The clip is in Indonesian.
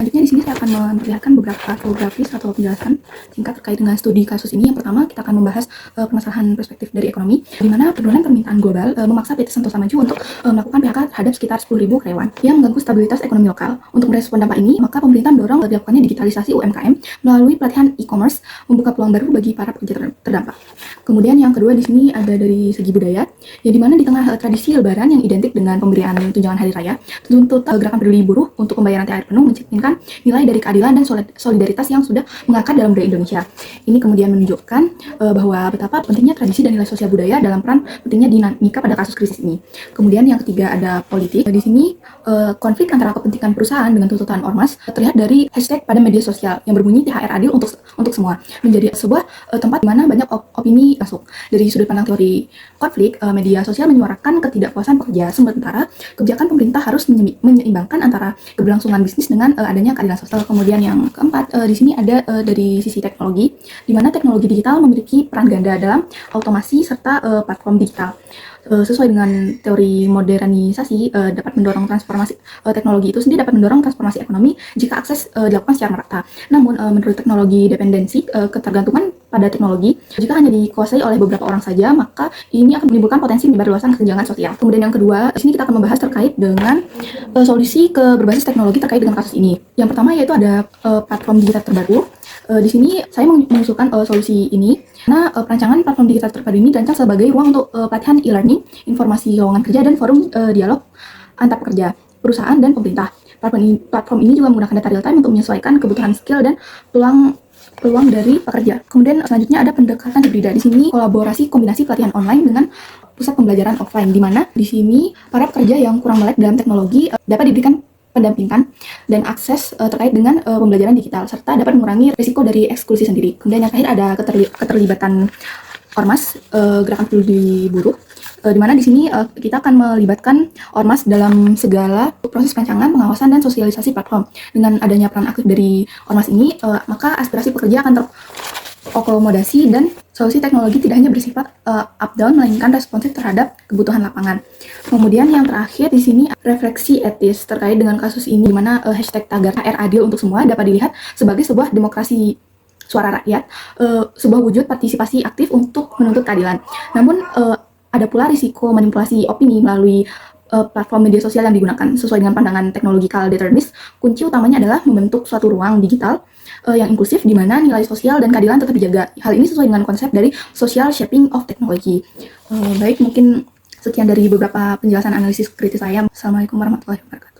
Selanjutnya di sini saya akan memperlihatkan beberapa infografis atau penjelasan singkat terkait dengan studi kasus ini. Yang pertama, kita akan membahas permasalahan perspektif dari ekonomi, di mana penurunan permintaan global memaksa PT Sentosa Maju untuk melakukan PHK terhadap sekitar 10.000 karyawan yang mengganggu stabilitas ekonomi lokal. Untuk merespon dampak ini, maka pemerintah mendorong dilakukannya digitalisasi UMKM melalui pelatihan e-commerce, membuka peluang baru bagi para pekerja terdampak. Kemudian yang kedua di sini ada dari segi budaya, yang dimana di tengah tradisi Lebaran yang identik dengan pemberian tunjangan hari raya, tuntutan gerakan peduli buruh untuk pembayaran THR penuh mencerminkan nilai dari keadilan dan solidaritas yang sudah mengakar dalam budaya Indonesia. Ini kemudian menunjukkan bahwa betapa pentingnya tradisi dan nilai sosial budaya dalam peran pentingnya dinamika pada kasus krisis ini. Kemudian yang ketiga ada politik. Di sini konflik antara kepentingan perusahaan dengan tuntutan ormas terlihat dari hashtag pada media sosial yang berbunyi THR adil untuk semua, menjadi sebuah tempat di mana banyak opini masuk. Dari sudut pandang teori konflik, media sosial menyuarakan ketidakpuasan pekerja, sementara kebijakan pemerintah harus menyeimbangkan antara keberlangsungan bisnis dengan adanya keadilan sosial. Kemudian yang keempat, di sini ada dari sisi teknologi, di mana teknologi digital memiliki peran ganda dalam otomasi serta platform digital. Sesuai dengan teori modernisasi, dapat mendorong transformasi teknologi itu sendiri dapat mendorong transformasi ekonomi jika akses dilakukan secara merata. Namun menurut teknologi dependensi, ketergantungan pada teknologi jika hanya dikuasai oleh beberapa orang saja, maka ini akan menimbulkan potensi penyebar luasan kesenjangan sosial. Kemudian yang kedua, di sini kita akan membahas terkait dengan solusi berbasis teknologi terkait dengan kasus ini. Yang pertama yaitu ada platform digital terbaru. Di sini saya mengusulkan solusi ini karena perancangan platform digital terpadu ini dirancang sebagai ruang untuk pelatihan e-learning, informasi lowongan kerja, dan forum dialog antar pekerja, perusahaan, dan pemerintah. Platform ini juga menggunakan data real time untuk menyesuaikan kebutuhan skill dan peluang dari pekerja. Kemudian selanjutnya ada pendekatan hibrida. Di sini kolaborasi kombinasi pelatihan online dengan pusat pembelajaran offline, di mana di sini para pekerja yang kurang melek dalam teknologi dapat diberikan pendampingan dan akses terkait dengan pembelajaran digital, serta dapat mengurangi risiko dari eksklusi sendiri. Kemudian yang terakhir ada keterlibatan ormas, gerakan peduli buruh, di mana di sini kita akan melibatkan ormas dalam segala proses perancangan, pengawasan, dan sosialisasi platform. Dengan adanya peran aktif dari ormas ini, maka aspirasi pekerja akan terakomodasi dan solusi teknologi tidak hanya bersifat up-down, melainkan responsif terhadap kebutuhan lapangan. Kemudian yang terakhir di sini refleksi etis terkait dengan kasus ini, di mana hashtag tagar THR adil untuk semua dapat dilihat sebagai sebuah demokrasi suara rakyat, sebuah wujud partisipasi aktif untuk menuntut keadilan. Namun ada pula risiko manipulasi opini melalui platform media sosial yang digunakan. Sesuai dengan pandangan teknologikal determinis, kunci utamanya adalah membentuk suatu ruang digital yang inklusif, di mana nilai sosial dan keadilan tetap dijaga. Hal ini sesuai dengan konsep dari social shaping of technology. Baik, mungkin sekian dari beberapa penjelasan analisis kritis saya. Assalamualaikum warahmatullahi wabarakatuh.